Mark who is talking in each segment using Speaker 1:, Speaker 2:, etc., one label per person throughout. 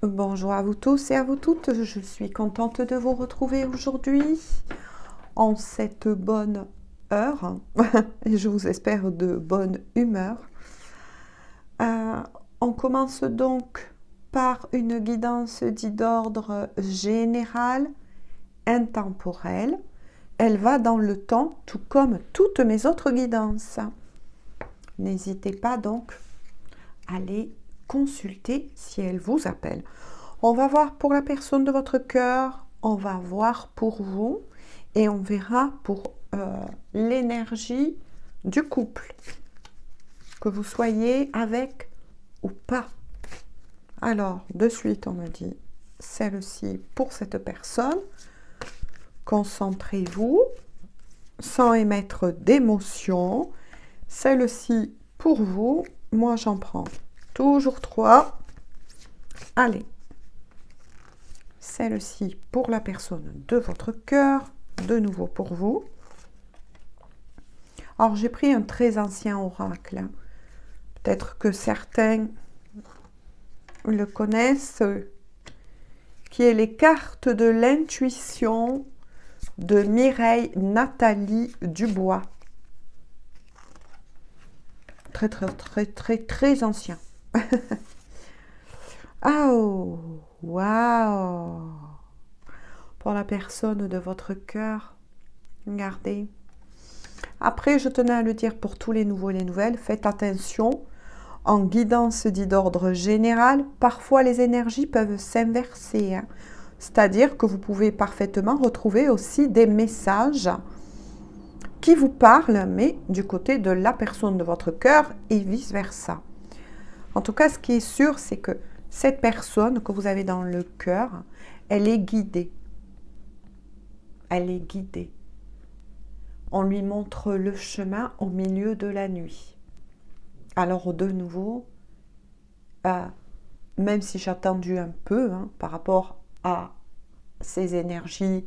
Speaker 1: Bonjour à vous tous et à vous toutes, je suis contente de vous retrouver aujourd'hui en cette bonne heure et je vous espère de bonne humeur. Euh, on commence donc par une guidance dite d'ordre général, intemporel. Elle va dans le temps, tout comme toutes mes autres guidances. N'hésitez pas donc à les consulter si elles vous appellent. On va voir pour la personne de votre cœur, on va voir pour vous et on verra pour l'énergie du couple, que vous soyez avec ou pas. Alors, de suite, on me dit celle-ci pour cette personne. Concentrez-vous sans émettre d'émotion. Celle-ci pour vous. Moi, j'en prends toujours 3. Allez. Celle-ci pour la personne de votre cœur, de nouveau pour vous. Alors, j'ai pris un très ancien oracle. Peut-être que certains le connaissent, qui est les cartes de l'intuition de Mireille Nathalie Dubois. Très, très, très, très, très ancien. Oh, waouh! Pour la personne de votre cœur, regardez. Après, je tenais à le dire pour tous les nouveaux et les nouvelles, faites attention. En guidance dit d'ordre général, parfois les énergies peuvent s'inverser. C'est-à-dire que vous pouvez parfaitement retrouver aussi des messages qui vous parlent, mais du côté de la personne de votre cœur et vice-versa. En tout cas, ce qui est sûr, c'est que cette personne que vous avez dans le cœur, elle est guidée. Elle est guidée. On lui montre le chemin au milieu de la nuit. Alors de nouveau, même si j'ai attendu un peu par rapport à ces énergies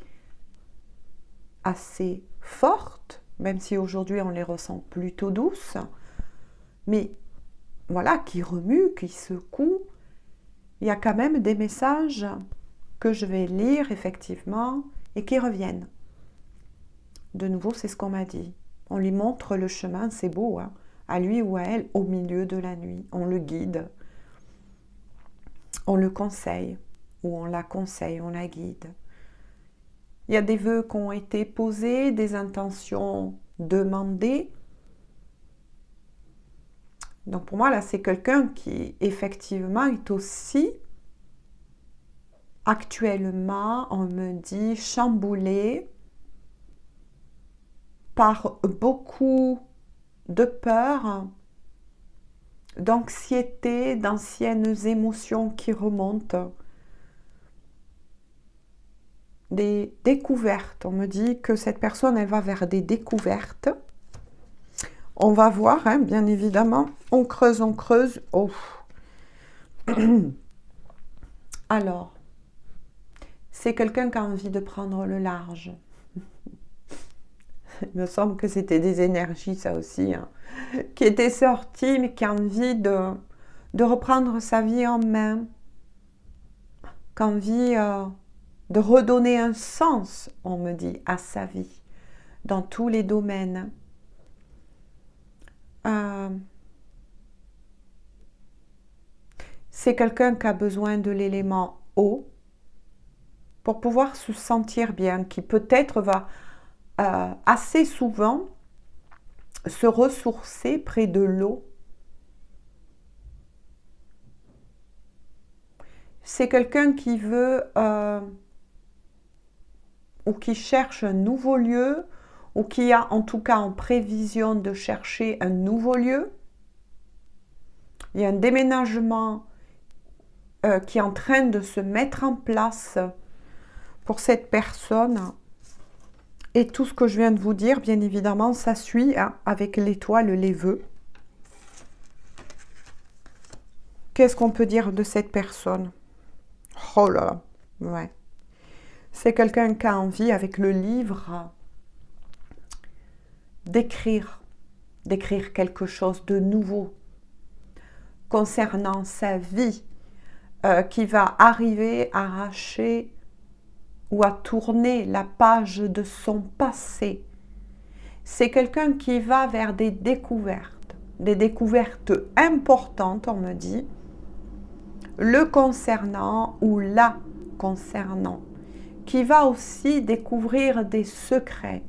Speaker 1: assez fortes, même si aujourd'hui on les ressent plutôt douces, mais voilà, qui remuent, qui secouent, il y a quand même des messages que je vais lire effectivement et qui reviennent. De nouveau, c'est ce qu'on m'a dit. On lui montre le chemin, c'est beau, à lui ou à elle, au milieu de la nuit. On le guide, on le conseille, ou on la conseille, on la guide. Il y a des vœux qui ont été posés, des intentions demandées. Donc pour moi, là, c'est quelqu'un qui, effectivement, est aussi, actuellement, on me dit, chamboulé par beaucoup de peur, d'anxiété, d'anciennes émotions qui remontent. Des découvertes. On me dit que cette personne, elle va vers des découvertes. On va voir, bien évidemment. On creuse, on creuse. Oh. Alors, c'est quelqu'un qui a envie de prendre le large. Il me semble que c'était des énergies, ça aussi, qui étaient sorties, mais qui a envie de reprendre sa vie en main, qui a envie de redonner un sens, on me dit, à sa vie, dans tous les domaines. C'est quelqu'un qui a besoin de l'élément eau pour pouvoir se sentir bien, qui peut-être va assez souvent se ressourcer près de l'eau. C'est quelqu'un qui veut ou qui cherche un nouveau lieu ou qui a en tout cas en prévision de chercher un nouveau lieu. Il y a un déménagement qui est en train de se mettre en place pour cette personne. Et tout ce que je viens de vous dire, bien évidemment, ça suit avec l'étoile, les vœux. Qu'est-ce qu'on peut dire de cette personne? Oh là là, ouais. C'est quelqu'un qui a envie, avec le livre, d'écrire quelque chose de nouveau concernant sa vie, qui va arriver à arracher ou à tourner la page de son passé. C'est quelqu'un qui va vers des découvertes importantes, on me dit, le concernant ou la concernant, qui va aussi découvrir des secrets.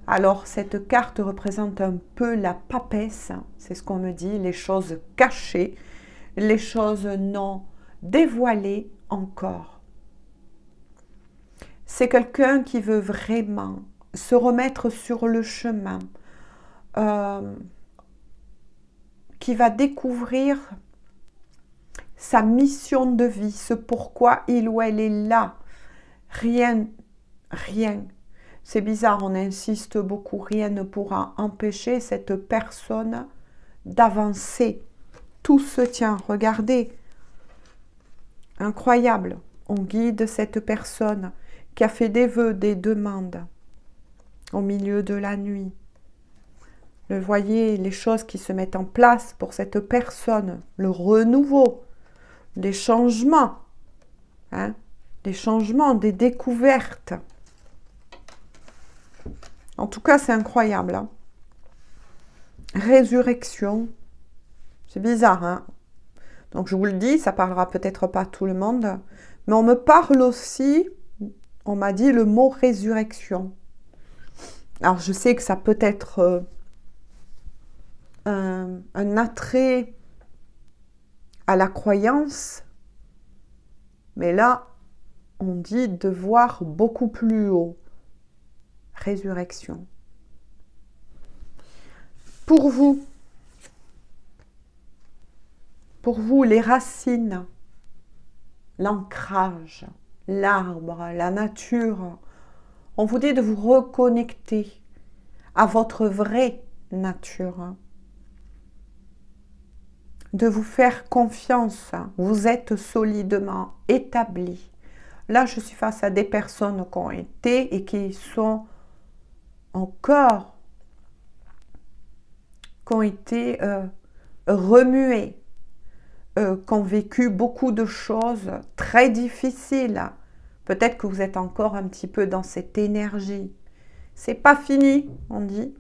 Speaker 1: Alors, cette carte représente un peu la papesse, c'est ce qu'on me dit, les choses cachées, les choses non dévoilées encore. C'est quelqu'un qui veut vraiment se remettre sur le chemin, qui va découvrir sa mission de vie, ce pourquoi il ou elle est là. Rien. C'est bizarre, on insiste beaucoup, rien ne pourra empêcher cette personne d'avancer. Tout se tient, regardez. Incroyable. On guide cette personne qui a fait des vœux, des demandes au milieu de la nuit. Vous voyez les choses qui se mettent en place pour cette personne, le renouveau, les changements, des changements, des découvertes. En tout cas, c'est incroyable. Hein. Résurrection. C'est bizarre, hein. Donc, je vous le dis, ça parlera peut-être pas à tout le monde, mais on me parle aussi, on m'a dit le mot résurrection. Alors, je sais que ça peut être un attrait à la croyance, mais là, on dit de voir beaucoup plus haut. Résurrection. Pour vous, les racines, l'ancrage, l'arbre, la nature, on vous dit de vous reconnecter à votre vraie nature, de vous faire confiance. Vous êtes solidement établi. Là, je suis face à des personnes qui ont été et qui sont encore, qui ont été remuées, qui ont vécu beaucoup de choses très difficiles. Peut-être que vous êtes encore un petit peu dans cette énergie. C'est pas fini, on dit.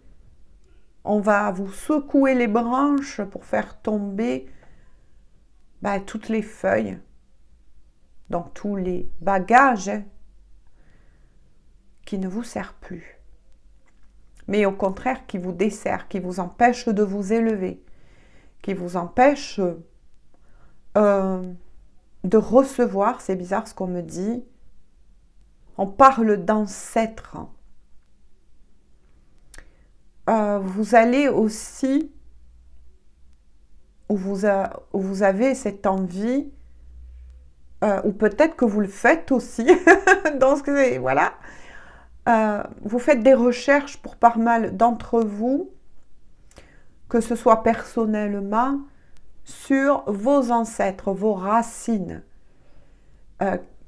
Speaker 1: On va vous secouer les branches pour faire tomber toutes les feuilles, donc tous les bagages qui ne vous servent plus. Mais au contraire, qui vous desservent, qui vous empêchent de vous élever, qui vous empêchent de recevoir, c'est bizarre ce qu'on me dit, on parle d'ancêtres. Vous allez aussi, où vous avez cette envie, ou peut-être que vous le faites aussi, donc voilà, vous faites des recherches pour pas mal d'entre vous, que ce soit personnellement, sur vos ancêtres, vos racines.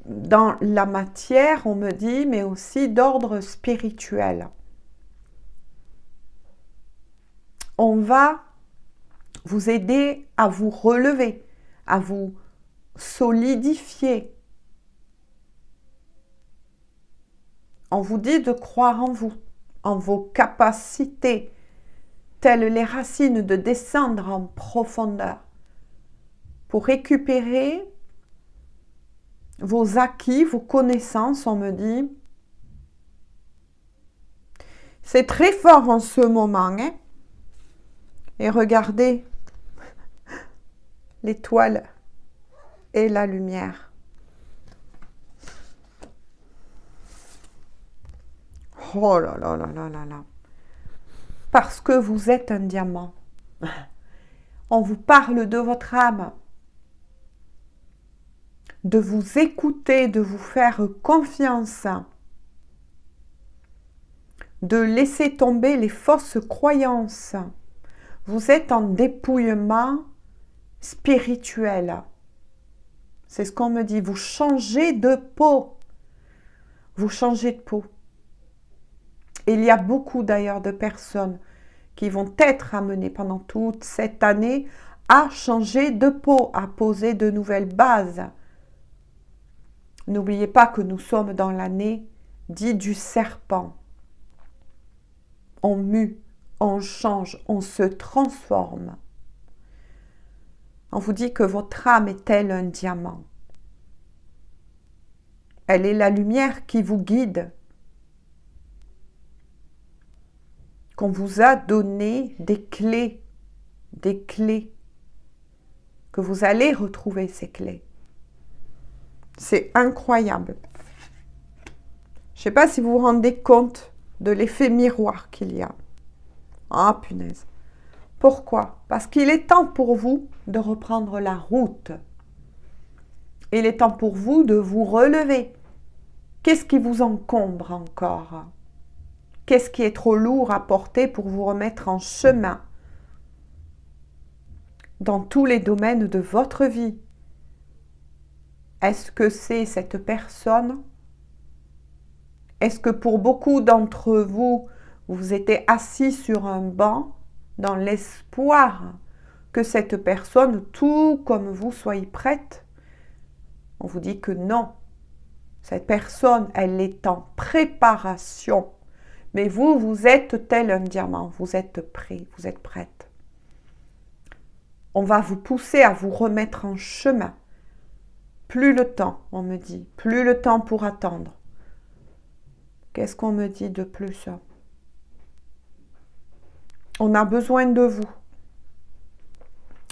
Speaker 1: Dans la matière, on me dit, mais aussi d'ordre spirituel. On va vous aider à vous relever, à vous solidifier. On vous dit de croire en vous, en vos capacités, telles les racines, de descendre en profondeur pour récupérer vos acquis, vos connaissances, on me dit. C'est très fort en ce moment, hein? Et regardez l'étoile et la lumière. Oh là là là là là là. Parce que vous êtes un diamant. On vous parle de votre âme. De vous écouter, de vous faire confiance. De laisser tomber les fausses croyances. Vous êtes en dépouillement spirituel. C'est ce qu'on me dit. Vous changez de peau. Vous changez de peau. Et il y a beaucoup d'ailleurs de personnes qui vont être amenées pendant toute cette année à changer de peau, à poser de nouvelles bases. N'oubliez pas que nous sommes dans l'année dite du serpent. On mue, on change, on se transforme. On vous dit que votre âme est telle un diamant. Elle est la lumière qui vous guide. Qu'on vous a donné des clés, que vous allez retrouver ces clés. C'est incroyable. Je ne sais pas si vous vous rendez compte de l'effet miroir qu'il y a. Ah, punaise. Pourquoi? Parce qu'il est temps pour vous de reprendre la route. Il est temps pour vous de vous relever. Qu'est-ce qui vous encombre encore? Qu'est-ce qui est trop lourd à porter pour vous remettre en chemin dans tous les domaines de votre vie? Est-ce que c'est cette personne? Est-ce que pour beaucoup d'entre vous, vous étiez assis sur un banc dans l'espoir que cette personne, tout comme vous, soyez prête? On vous dit que non. Cette personne, elle est en préparation. Mais vous, vous êtes tel un diamant. Vous êtes prêt, vous êtes prête. On va vous pousser à vous remettre en chemin. Plus le temps, on me dit. Plus le temps pour attendre. Qu'est-ce qu'on me dit de plus? On a besoin de vous.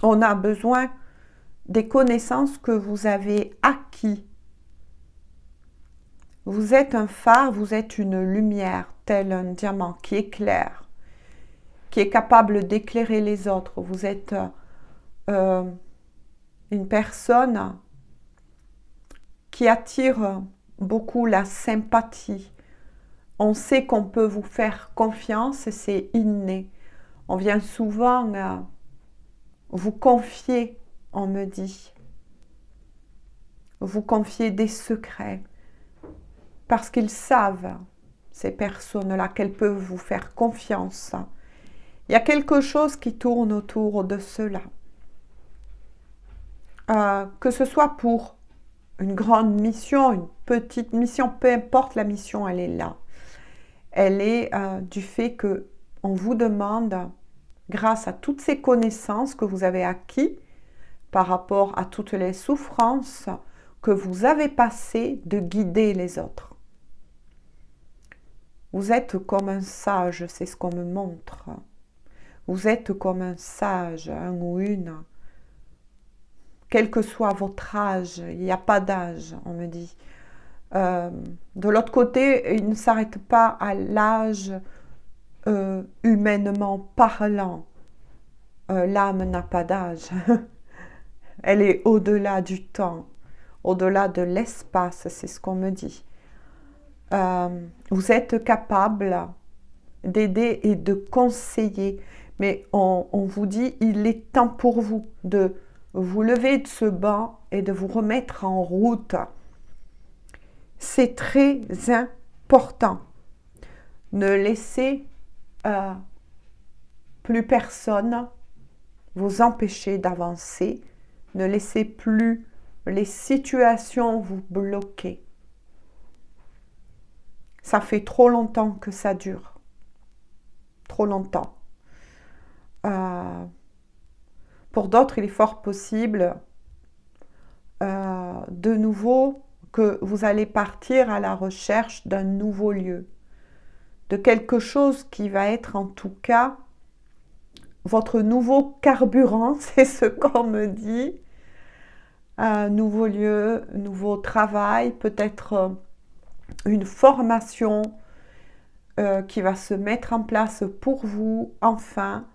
Speaker 1: On a besoin des connaissances que vous avez acquis. Vous êtes un phare, vous êtes une lumière, tel un diamant qui éclaire, qui est capable d'éclairer les autres. Vous êtes une personne qui attire beaucoup la sympathie. On sait qu'on peut vous faire confiance, c'est inné. On vient souvent vous confier, on me dit. Vous confier des secrets. Parce qu'ils savent, ces personnes-là, qu'elles peuvent vous faire confiance. Il y a quelque chose qui tourne autour de cela. Que ce soit pour une grande mission, une petite mission, peu importe la mission, elle est là. Elle est du fait qu'on vous demande, grâce à toutes ces connaissances que vous avez acquises, par rapport à toutes les souffrances que vous avez passées, de guider les autres. Vous êtes comme un sage, c'est ce qu'on me montre. Vous êtes comme un sage, un ou une. Quel que soit votre âge, il n'y a pas d'âge, on me dit. De l'autre côté, il ne s'arrête pas à l'âge humainement parlant. L'âme n'a pas d'âge. Elle est au-delà du temps, au-delà de l'espace, c'est ce qu'on me dit. Vous êtes capable d'aider et de conseiller, mais on vous dit, il est temps pour vous de vous lever de ce banc et de vous remettre en route. C'est très important. Ne laissez plus personne vous empêcher d'avancer. Ne laissez plus les situations vous bloquer. Ça fait trop longtemps que ça dure. Trop longtemps. Pour d'autres, il est fort possible de nouveau que vous allez partir à la recherche d'un nouveau lieu, de quelque chose qui va être en tout cas votre nouveau carburant, c'est ce qu'on me dit. Un nouveau lieu, nouveau travail, peut-être une formation qui va se mettre en place pour vous. Enfin,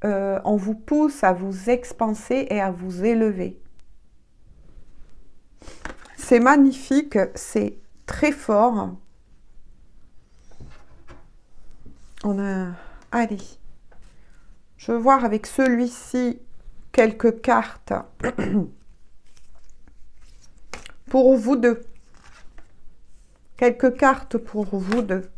Speaker 1: on vous pousse à vous expanser et à vous élever. C'est magnifique, c'est très fort. Allez, je vais voir avec celui-ci quelques cartes pour vous deux. Quelques cartes pour vous deux.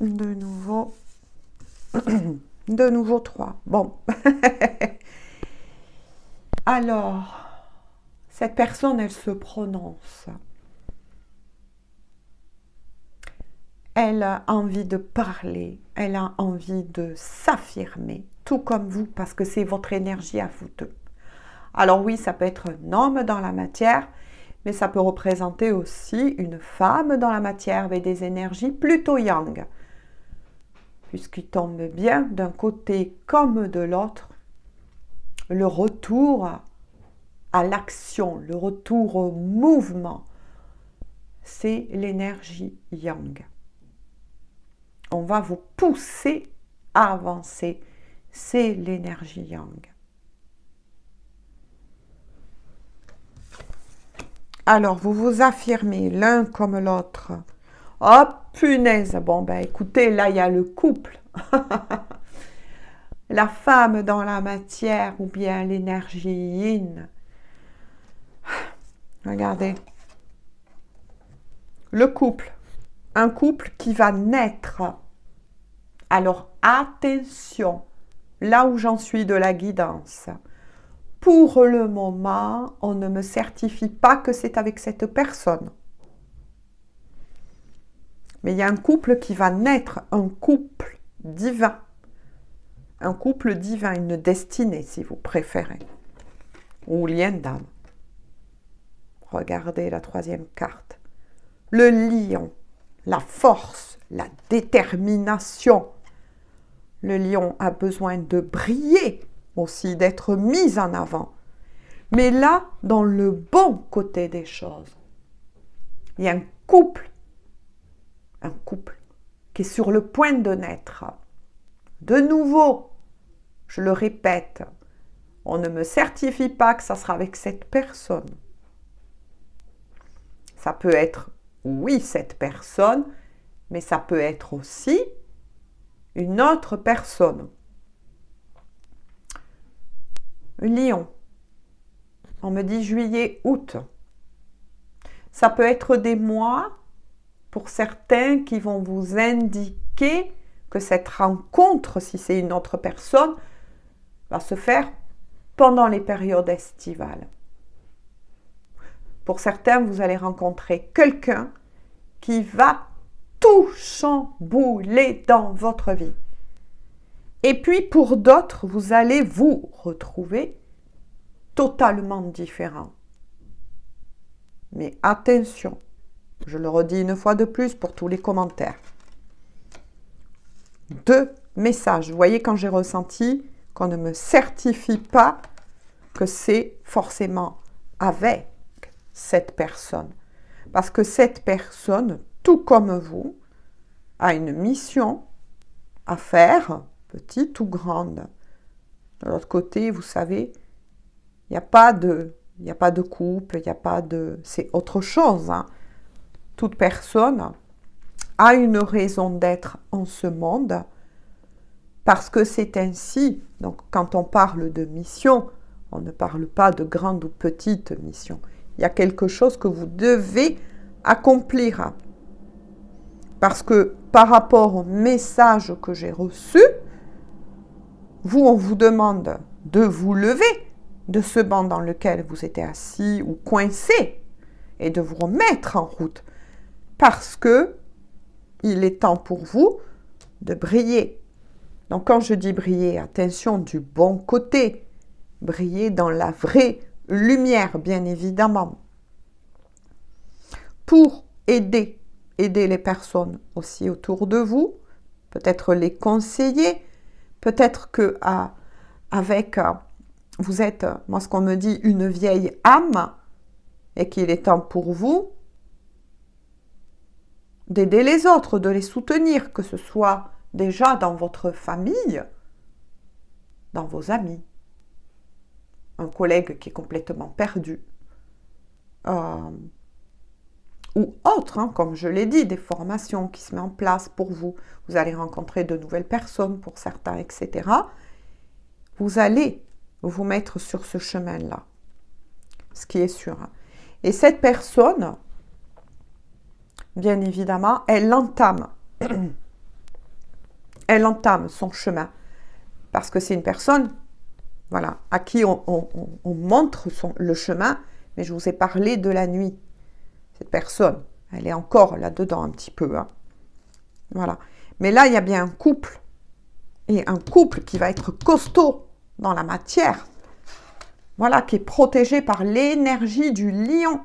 Speaker 1: De nouveau. De nouveau 3. Bon. Alors, cette personne, elle se prononce. Elle a envie de parler. Elle a envie de s'affirmer. Tout comme vous, parce que c'est votre énergie à vous deux. Alors oui, ça peut être un homme dans la matière, mais ça peut représenter aussi une femme dans la matière avec des énergies plutôt yang. Puisqu'il tombe bien d'un côté comme de l'autre, le retour à l'action, le retour au mouvement, c'est l'énergie yang. On va vous pousser à avancer, c'est l'énergie yang. Alors, vous vous affirmez l'un comme l'autre. Oh, punaise! Bon, ben écoutez, là, il y a le couple. La femme dans la matière ou bien l'énergie yin. Regardez. Le couple. Un couple qui va naître. Alors, attention. Là où j'en suis de la guidance. Pour le moment, on ne me certifie pas que c'est avec cette personne. Mais il y a un couple qui va naître, un couple divin. Un couple divin, une destinée si vous préférez. Ou lien d'âme. Regardez la troisième carte. Le lion, la force, la détermination. Le lion a besoin de briller aussi, d'être mis en avant. Mais là, dans le bon côté des choses, il y a un couple qui est sur le point de naître. De nouveau, je le répète, on ne me certifie pas que ça sera avec cette personne. Ça peut être, oui, cette personne, mais ça peut être aussi une autre personne. Lion. On me dit juillet, août. Ça peut être des mois pour certains qui vont vous indiquer que cette rencontre, si c'est une autre personne, va se faire pendant les périodes estivales. Pour certains, vous allez rencontrer quelqu'un qui va tout chambouler dans votre vie. Et puis pour d'autres, vous allez vous retrouver totalement différent. Mais attention, je le redis une fois de plus pour tous les commentaires. 2 messages. Vous voyez quand j'ai ressenti qu'on ne me certifie pas que c'est forcément avec cette personne. Parce que cette personne, tout comme vous, a une mission à faire, petite ou grande. De l'autre côté, vous savez, il n'y a pas de couple, il n'y a pas de... C'est autre chose. Hein. Toute personne a une raison d'être en ce monde parce que c'est ainsi. Donc, quand on parle de mission, on ne parle pas de grande ou petite mission. Il y a quelque chose que vous devez accomplir. Parce que par rapport au message que j'ai reçu, vous, on vous demande de vous lever de ce banc dans lequel vous étiez assis ou coincé et de vous remettre en route. Parce que il est temps pour vous de briller. Donc quand je dis briller, attention du bon côté. Briller dans la vraie lumière, bien évidemment. Pour aider les personnes aussi autour de vous, peut-être les conseiller, peut-être que vous êtes, moi ce qu'on me dit, une vieille âme et qu'il est temps pour vous d'aider les autres, de les soutenir, que ce soit déjà dans votre famille, dans vos amis, un collègue qui est complètement perdu, ou autre, hein, comme je l'ai dit, des formations qui se mettent en place pour vous. Vous allez rencontrer de nouvelles personnes pour certains, etc. Vous allez vous mettre sur ce chemin-là, ce qui est sûr. Et cette personne, bien évidemment, elle entame elle entame son chemin. Parce que c'est une personne, voilà, à qui on montre le chemin, mais je vous ai parlé de la nuit. Cette personne, elle est encore là-dedans un petit peu. Hein. Voilà. Mais là, il y a bien un couple. Et un couple qui va être costaud dans la matière. Voilà, qui est protégé par l'énergie du lion.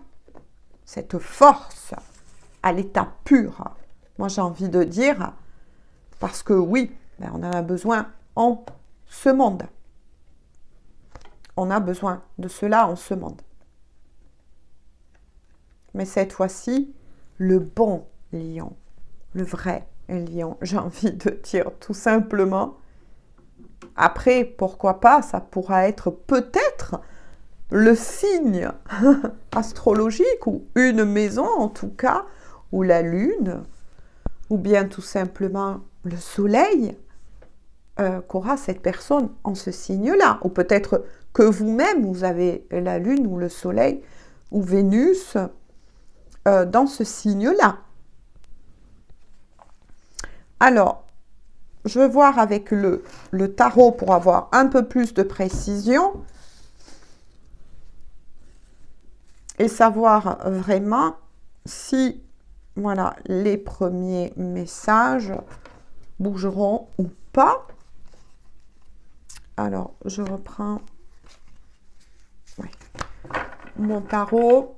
Speaker 1: Cette force à l'état pur. Moi, j'ai envie de dire, parce que oui, on en a besoin en ce monde. On a besoin de cela en ce monde. Mais cette fois-ci, le bon lion, le vrai lion, j'ai envie de dire tout simplement. Après, pourquoi pas, ça pourra être peut-être le signe astrologique ou une maison en tout cas, ou la lune, ou bien tout simplement le soleil qu'aura cette personne en ce signe-là. Ou peut-être que vous-même, vous avez la lune ou le soleil ou Vénus dans ce signe-là. Alors, je vais voir avec le tarot pour avoir un peu plus de précision et savoir vraiment si voilà, les premiers messages bougeront ou pas. Alors, je reprends mon tarot.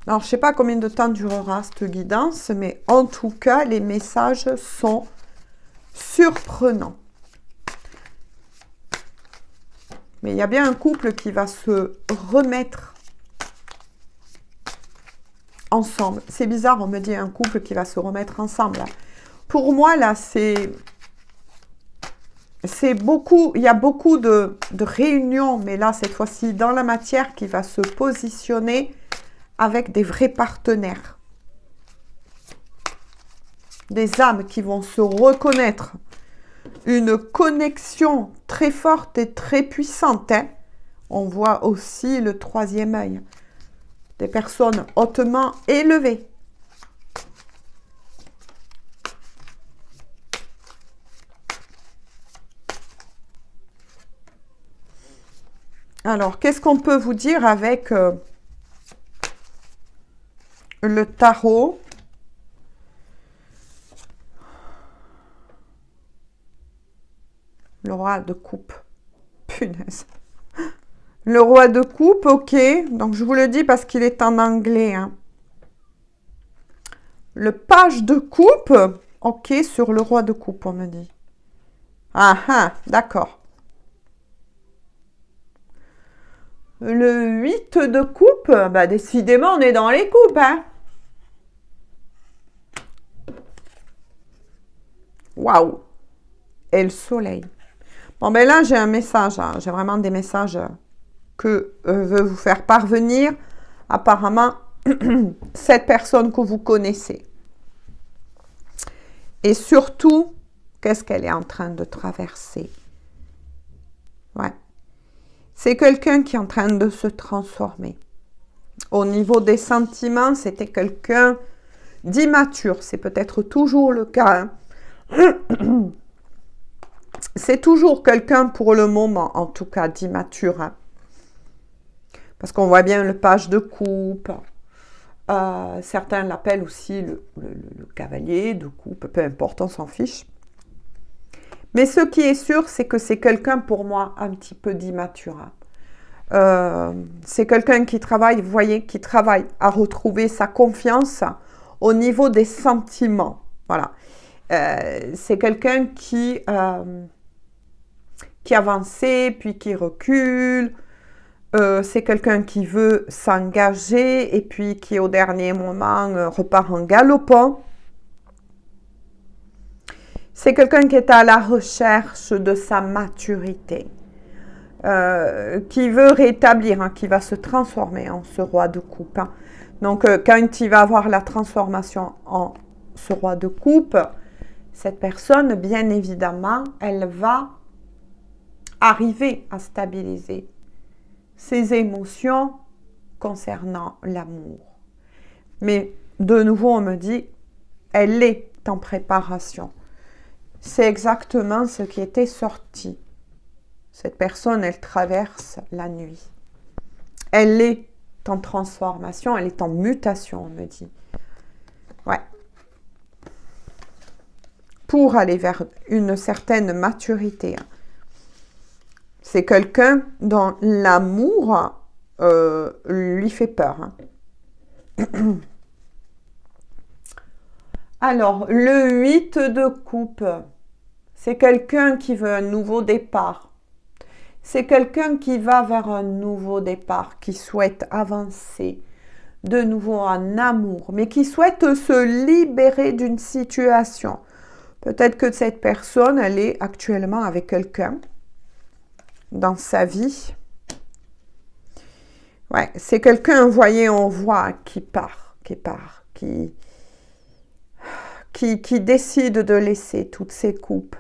Speaker 1: Alors, je ne sais pas combien de temps durera cette guidance, mais en tout cas, les messages sont surprenants. Mais il y a bien un couple qui va se remettre ensemble. C'est bizarre, on me dit un couple qui va se remettre ensemble. Pour moi, là, c'est beaucoup, il y a beaucoup de réunions, mais là, cette fois-ci, dans la matière, qui va se positionner avec des vrais partenaires. Des âmes qui vont se reconnaître. Une connexion très forte et très puissante. Hein. On voit aussi le troisième œil. Des personnes hautement élevées. Alors, qu'est-ce qu'on peut vous dire avec le tarot? Le roi de coupe. Punaise. Le roi de coupe, ok. Donc, je vous le dis parce qu'il est en anglais. Hein. Le page de coupe, ok, sur le roi de coupe, on me dit. Ah, ah, d'accord. Le 8 de coupe, bah décidément, on est dans les coupes. Hein. Waouh. Et le soleil. Bon, ben là, j'ai un message. Hein. J'ai vraiment des messages que veut vous faire parvenir, apparemment, cette personne que vous connaissez. Et surtout, qu'est-ce qu'elle est en train de traverser? Ouais. C'est quelqu'un qui est en train de se transformer. Au niveau des sentiments, c'était quelqu'un d'immature. C'est peut-être toujours le cas. Hein. C'est toujours quelqu'un, pour le moment, en tout cas, d'immature. Hein. Parce qu'on voit bien le page de coupe. Certains l'appellent aussi le cavalier de coupe. Peu importe, on s'en fiche. Mais ce qui est sûr, c'est que c'est quelqu'un, pour moi, un petit peu d'immature. C'est quelqu'un qui travaille, vous voyez, qui travaille à retrouver sa confiance au niveau des sentiments. Voilà. C'est quelqu'un qui avançait, puis qui recule. C'est quelqu'un qui veut s'engager et puis qui, au dernier moment, repart en galopant. C'est quelqu'un qui est à la recherche de sa maturité, qui veut rétablir, hein, qui va se transformer en ce roi de coupe. Hein. Donc, quand il va avoir la transformation en ce roi de coupe, cette personne, bien évidemment, elle va arriver à stabiliser ses émotions concernant l'amour. Mais de nouveau, on me dit, elle est est en préparation. C'est exactement ce qui était sorti. Cette personne, elle traverse la nuit. Elle est en transformation, elle est en mutation, on me dit. Ouais. Pour aller vers une certaine maturité. C'est quelqu'un dont l'amour lui fait peur. Alors, le 8 de coupe, c'est quelqu'un qui veut un nouveau départ. C'est quelqu'un qui va vers un nouveau départ, qui souhaite avancer de nouveau en amour, mais qui souhaite se libérer d'une situation. Peut-être que cette personne, elle est actuellement avec quelqu'un dans sa vie. Ouais, c'est quelqu'un, vous voyez, on voit qui décide de laisser toutes ces coupes.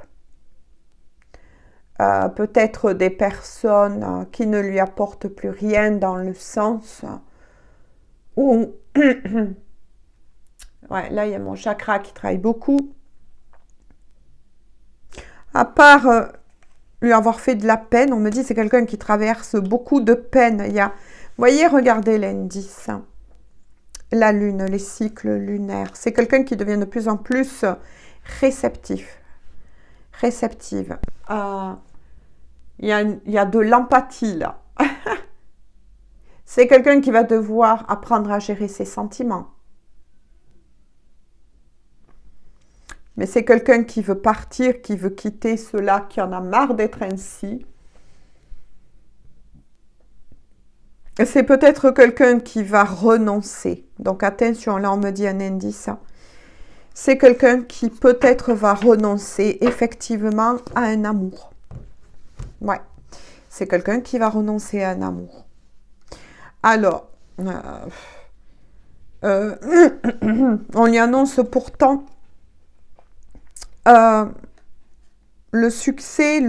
Speaker 1: Peut-être des personnes qui ne lui apportent plus rien dans le sens où... ouais, là, il y a mon chakra qui travaille beaucoup. À part lui avoir fait de la peine, on me dit c'est quelqu'un qui traverse beaucoup de peine. Il y a, vous voyez, regardez l'indice. La lune, les cycles lunaires. C'est quelqu'un qui devient de plus en plus réceptif. Réceptive. Il y a de l'empathie là. C'est quelqu'un qui va devoir apprendre à gérer ses sentiments. Mais c'est quelqu'un qui veut partir, qui veut quitter cela, qui en a marre d'être ainsi. C'est peut-être quelqu'un qui va renoncer. Donc attention, là on me dit un indice. C'est quelqu'un qui peut-être va renoncer effectivement à un amour. Ouais, c'est quelqu'un qui va renoncer à un amour. Alors, on lui annonce pourtant le succès,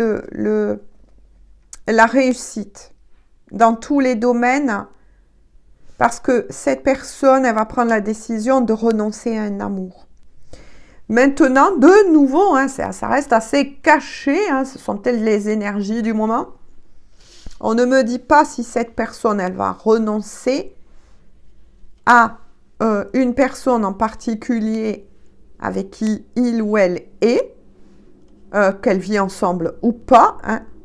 Speaker 1: la réussite dans tous les domaines, parce que cette personne, elle va prendre la décision de renoncer à un amour. Maintenant, de nouveau, ça reste assez caché, ce sont peut-être les énergies du moment. On ne me dit pas si cette personne, elle va renoncer à une personne en particulier avec qui il ou elle est, qu'elle vit ensemble ou pas.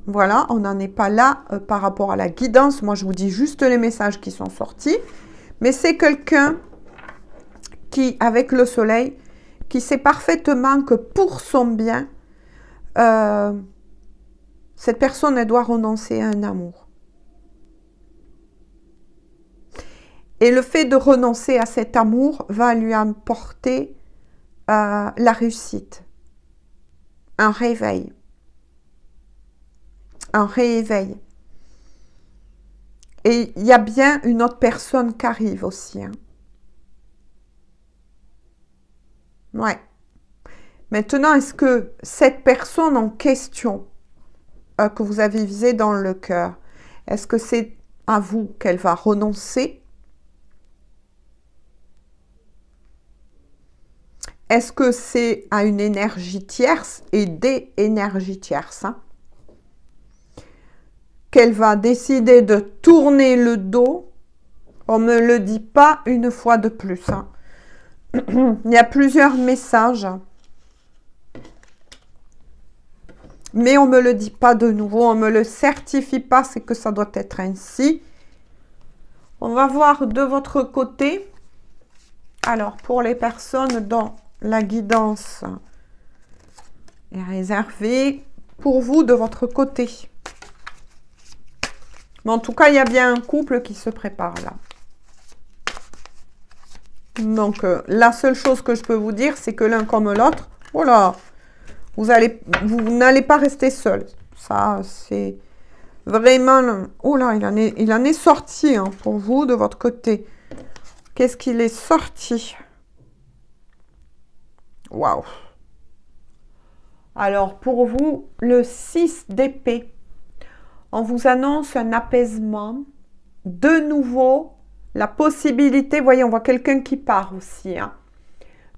Speaker 1: Voilà, on n'en est pas là par rapport à la guidance. Moi, je vous dis juste les messages qui sont sortis. Mais c'est quelqu'un qui, avec le soleil, qui sait parfaitement que pour son bien, cette personne, elle doit renoncer à un amour. Et le fait de renoncer à cet amour va lui apporter la réussite, un réveil. Un réveil. Et il y a bien une autre personne qui arrive aussi. Ouais. Maintenant, est-ce que cette personne en question que vous avez visée dans le cœur, est-ce que c'est à vous qu'elle va renoncer? Est-ce que c'est à une énergie tierce et des énergies tierces qu'elle va décider de tourner le dos? On ne me le dit pas une fois de plus. Il y a plusieurs messages. Mais on ne me le dit pas de nouveau. On ne me le certifie pas. C'est que ça doit être ainsi. On va voir de votre côté. Alors, pour les personnes dont la guidance est réservée, pour vous, de votre côté. Mais en tout cas, il y a bien un couple qui se prépare là. Donc, la seule chose que je peux vous dire, c'est que l'un comme l'autre, voilà, vous n'allez pas rester seul. Ça, c'est vraiment... Oh là, il en est sorti pour vous, de votre côté. Qu'est-ce qu'il est sorti? Waouh! Alors, pour vous, le 6 d'épée. On vous annonce un apaisement. De nouveau, la possibilité, voyez, on voit quelqu'un qui part aussi.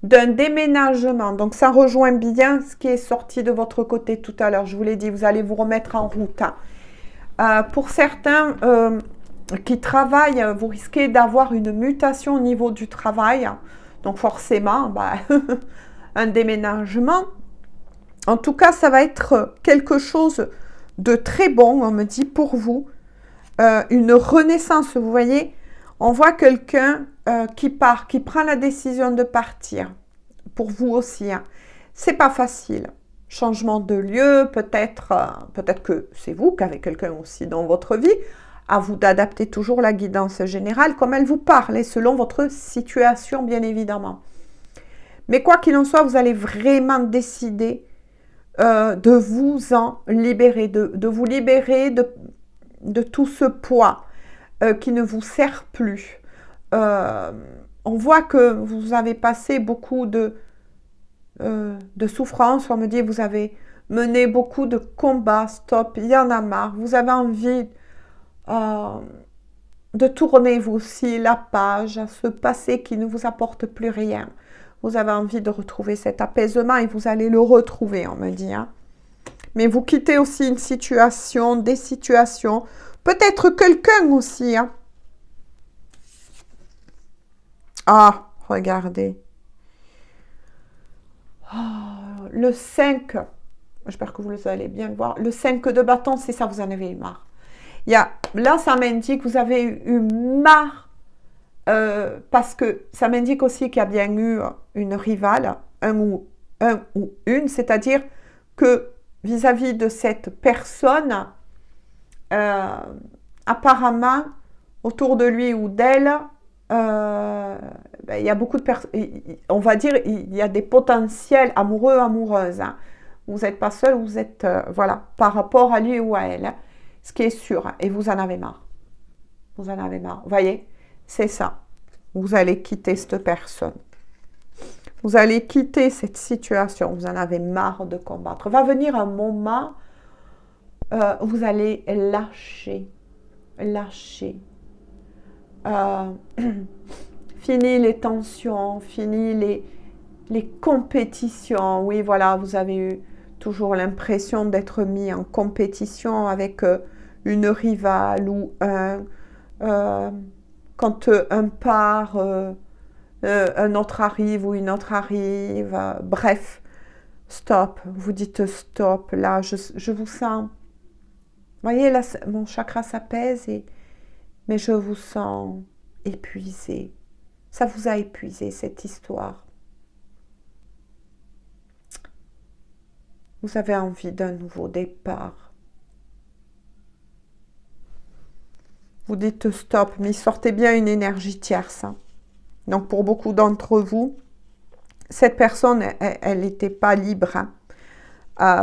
Speaker 1: d'un déménagement. Donc, ça rejoint bien ce qui est sorti de votre côté tout à l'heure. Je vous l'ai dit, vous allez vous remettre en route. Pour certains qui travaillent, vous risquez d'avoir une mutation au niveau du travail. Donc, forcément, un déménagement. En tout cas, ça va être quelque chose de très bon, on me dit, pour vous. Une renaissance, vous voyez. On voit quelqu'un qui part, qui prend la décision de partir. Pour vous aussi. C'est pas facile. Changement de lieu, peut-être que c'est vous qui avez quelqu'un aussi dans votre vie. À vous d'adapter toujours la guidance générale comme elle vous parle et selon votre situation, bien évidemment. Mais quoi qu'il en soit, vous allez vraiment décider de vous en libérer, de vous libérer de tout ce poids qui ne vous sert plus. On voit que vous avez passé beaucoup de souffrance. On me dit, vous avez mené beaucoup de combats, stop, il y en a marre. Vous avez envie de tourner vous aussi la page à ce passé qui ne vous apporte plus rien. Vous avez envie de retrouver cet apaisement et vous allez le retrouver, on me dit. Mais vous quittez aussi une situation, des situations, peut-être quelqu'un aussi. Ah, regardez. Oh, le 5, j'espère que vous allez bien le voir. Le 5 de bâton, c'est ça, vous en avez eu marre. Là, ça m'indique que vous avez eu marre parce que ça m'indique aussi qu'il y a bien eu une rivale, un ou une, c'est-à-dire que vis-à-vis de cette personne, apparemment, autour de lui ou d'elle, il y a beaucoup de personnes, on va dire, il y a des potentiels amoureux, amoureuses. Vous n'êtes pas seul, vous êtes, voilà, par rapport à lui ou à elle. Ce qui est sûr, et vous en avez marre. Vous en avez marre. Vous voyez, c'est ça. Vous allez quitter cette personne. Vous allez quitter cette situation. Vous en avez marre de combattre. Va venir un moment où vous allez lâcher. Lâcher. Fini les tensions, fini les compétitions. Oui, voilà, vous avez eu toujours l'impression d'être mis en compétition avec une rivale ou quand un part, un autre arrive ou une autre arrive. Bref, stop. Vous dites stop. Là, je vous sens. Vous voyez, là, mon chakra s'apaise, mais je vous sens épuisé. Ça vous a épuisé, cette histoire. Vous avez envie d'un nouveau départ. Vous dites stop, mais sortez bien une énergie tierce. Donc pour beaucoup d'entre vous, cette personne, elle n'était pas libre.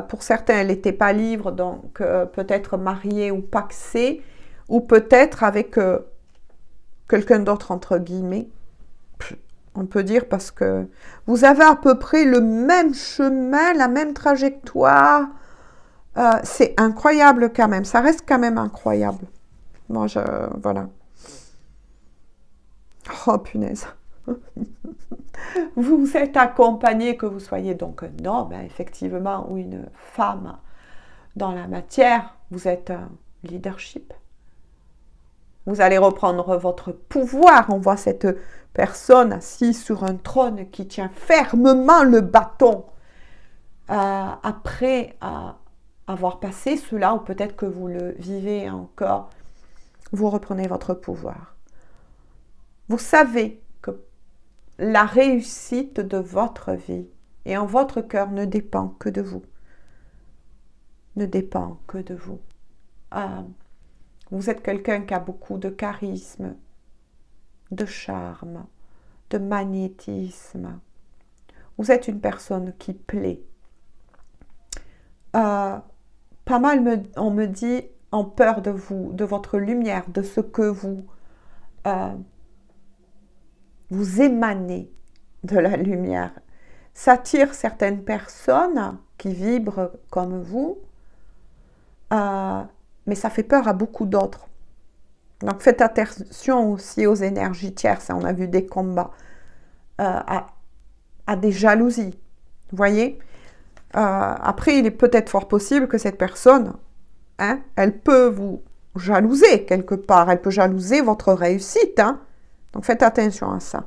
Speaker 1: Pour certains, elle n'était pas libre, donc peut-être mariée ou paxée, ou peut-être avec quelqu'un d'autre, entre guillemets. On peut dire parce que vous avez à peu près le même chemin, la même trajectoire. C'est incroyable quand même. Ça reste quand même incroyable. Moi, voilà. Oh, punaise. Vous êtes accompagné, que vous soyez donc un homme, effectivement, ou une femme dans la matière. Vous êtes un leadership. Vous allez reprendre votre pouvoir. On voit cette personne assise sur un trône qui tient fermement le bâton. Après avoir passé cela, ou peut-être que vous le vivez encore, vous reprenez votre pouvoir. Vous savez que la réussite de votre vie et en votre cœur ne dépend que de vous. Ne dépend que de vous. Vous êtes quelqu'un qui a beaucoup de charisme, de charme, de magnétisme. Vous êtes une personne qui plaît. Pas mal, on me dit, en peur de vous, de votre lumière, de ce que vous émanez de la lumière. Ça attire certaines personnes qui vibrent comme vous, mais ça fait peur à beaucoup d'autres. Donc faites attention aussi aux énergies tierces. On a vu des combats à des jalousies. Vous voyez? Après, il est peut-être fort possible que cette personne, hein, elle peut vous jalouser quelque part. Elle peut jalouser votre réussite. Hein. Donc, faites attention à ça.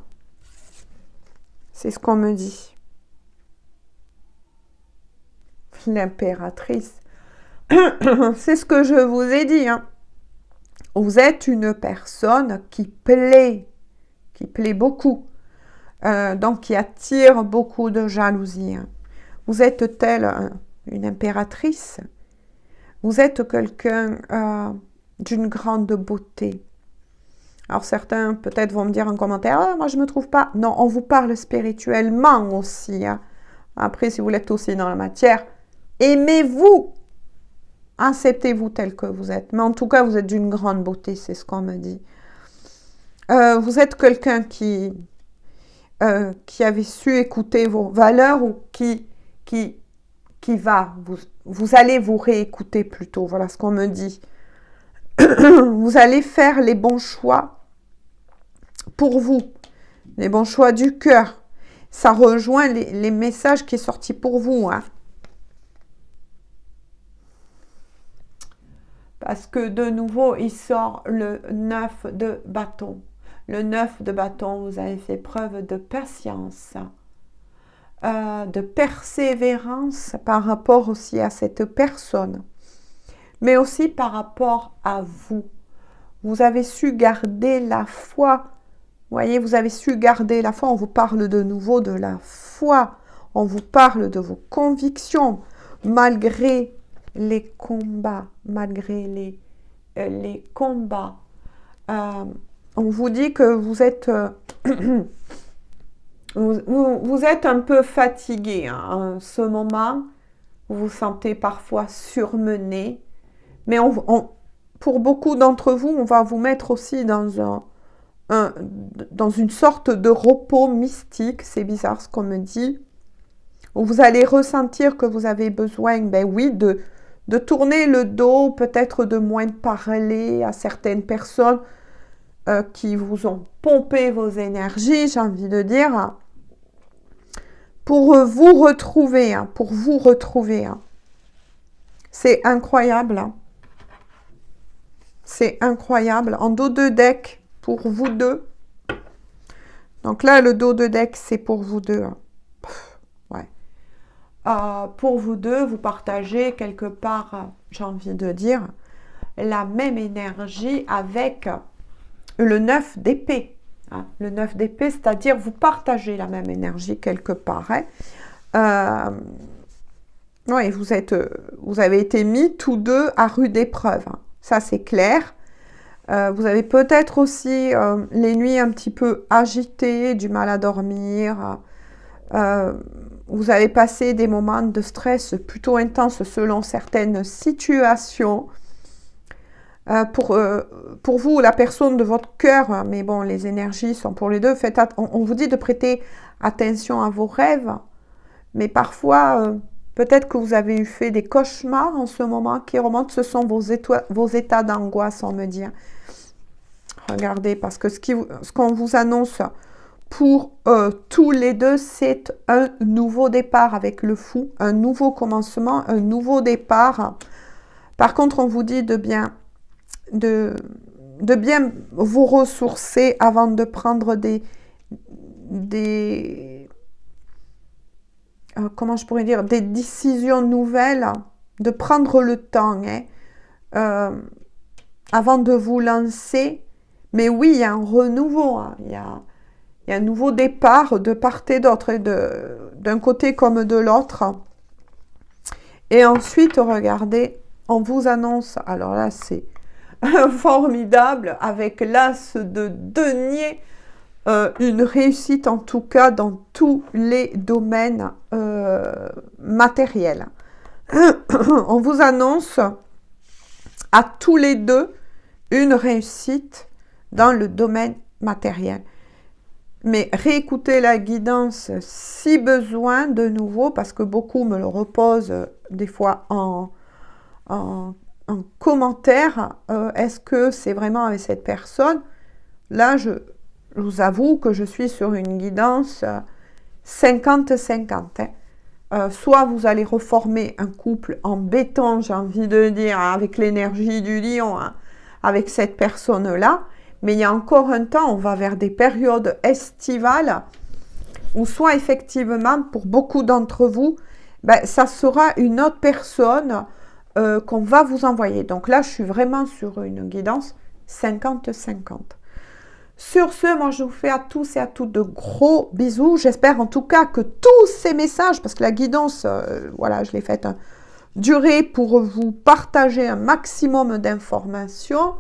Speaker 1: C'est ce qu'on me dit. L'impératrice. C'est ce que je vous ai dit. Hein. Vous êtes une personne qui plaît beaucoup. Donc, qui attire beaucoup de jalousie. Hein. Vous êtes telle une impératrice. Vous êtes quelqu'un d'une grande beauté. Alors, certains peut-être vont me dire en commentaire, ah, moi je ne me trouve pas. Non, on vous parle spirituellement aussi. Hein. Après, si vous l'êtes aussi dans la matière, aimez-vous. Acceptez-vous tel que vous êtes. Mais en tout cas, vous êtes d'une grande beauté, c'est ce qu'on me dit. Vous êtes quelqu'un qui avait su écouter vos valeurs ou qui va, vous allez vous réécouter plutôt, voilà ce qu'on me dit. Vous allez faire les bons choix pour vous, les bons choix du cœur. Ça rejoint les messages qui sont sortis pour vous. Hein. Parce que de nouveau, il sort le 9 de bâton. Le 9 de bâton, vous avez fait preuve de patience, de persévérance par rapport aussi à cette personne, mais aussi par rapport à vous. Vous avez su garder la foi. Vous voyez, vous avez su garder la foi. On vous parle de nouveau de la foi. On vous parle de vos convictions, malgré les combats, malgré les combats. On vous dit que vous êtes, vous êtes un peu fatigué hein, en ce moment. Vous vous sentez parfois surmené. Mais pour beaucoup d'entre vous, on va vous mettre aussi dans une sorte de repos mystique. C'est bizarre ce qu'on me dit. Où vous allez ressentir que vous avez besoin, ben oui, de tourner le dos, peut-être de moins parler à certaines personnes qui vous ont pompé vos énergies, j'ai envie de dire, pour vous retrouver, hein, pour vous retrouver. Hein. C'est incroyable. Hein. C'est incroyable. En dos de deck, pour vous deux. Donc là, le dos de deck, c'est pour vous deux. Hein. Ouais. Pour vous deux, vous partagez quelque part, j'ai envie de dire, la même énergie avec le 9 d'épée. Hein. Le 9 d'épée, c'est-à-dire vous partagez la même énergie quelque part. Hein. Oui, vous avez été mis tous deux à rude épreuve. Hein. Ça, c'est clair. Vous avez peut-être aussi les nuits un petit peu agitées, du mal à dormir. Vous avez passé des moments de stress plutôt intenses selon certaines situations. Pour vous, la personne de votre cœur, mais bon, les énergies sont pour les deux. On vous dit de prêter attention à vos rêves, mais parfois, peut-être que vous avez fait des cauchemars en ce moment qui remontent. Ce sont vos états d'angoisse, on me dit. Regardez, parce que ce qu'on vous annonce pour tous les deux, c'est un nouveau départ avec le fou, un nouveau commencement, un nouveau départ. Par contre, on vous dit de bien vous ressourcer avant de prendre comment je pourrais dire, des décisions nouvelles, de prendre le temps avant de vous lancer. Mais oui, il y a un renouveau, hein. Il y a un nouveau départ de part et d'autre, d'un côté comme de l'autre. Et ensuite, regardez, on vous annonce, alors là c'est formidable, avec l'as de denier, une réussite en tout cas dans tous les domaines matériels. On vous annonce à tous les deux une réussite dans le domaine matériel. Mais réécoutez la guidance si besoin de nouveau, parce que beaucoup me le reposent des fois en commentaire. Est-ce que c'est vraiment avec cette personne? Là, je vous avoue que je suis sur une guidance 50-50. Soit vous allez reformer un couple en béton, j'ai envie de dire, avec l'énergie du lion, hein, avec cette personne-là. Mais il y a encore un temps, on va vers des périodes estivales, où soit effectivement, pour beaucoup d'entre vous, ben, ça sera une autre personne qu'on va vous envoyer. Donc là, je suis vraiment sur une guidance 50-50. Sur ce, moi je vous fais à tous et à toutes de gros bisous. J'espère en tout cas que tous ces messages, parce que la guidance, voilà, je l'ai faite durer pour vous partager un maximum d'informations.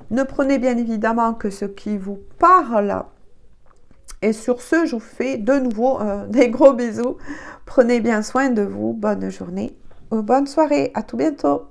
Speaker 1: Ne prenez bien évidemment que ce qui vous parle. Et sur ce, je vous fais de nouveau des gros bisous. Prenez bien soin de vous. Bonne journée ou bonne soirée. À tout bientôt.